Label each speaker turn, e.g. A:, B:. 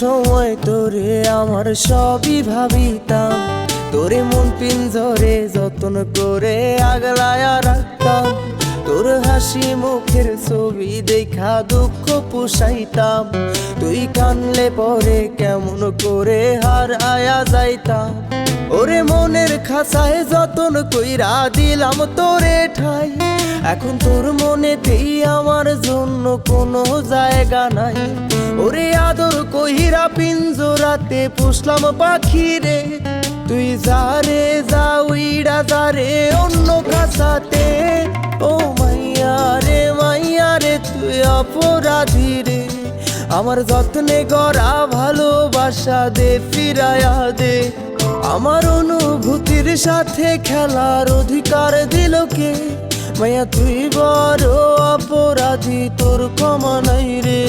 A: সময় তোরে আমার সবই ভাবিতাম, তোরে মন পিঞ্জরে যত্ন করে আগলায়া রাখতাম। তোর হাসি মুখের ছবি দেখা দুঃখ পুষাইতাম, তুই কানলে পরে কেমন করে হারায়া যাইতাম। ওরে মনের খাঁচায় যতন কইরা দিলাম তোরে ঠাই, এখন তোর মনেতেই আমার জন্য কোনো জায়গা নাই। ওরে আদর কইরা পিঞ্জরাতে পুষলাম পাখি রে, তুই যারে যা উইড়া যারে অন্য খাঁচাতে। ও মাইয়া রে তুই অপরাধী রে, আমার যত্নে গড়া ভালোবাসা দে ফিরায়া দে। আমার অনুভূতির সাথে খেলার অধিকার দিল কে? মাইয়া তুই বড় অপরাধী, তোর ক্ষমা নাই রে।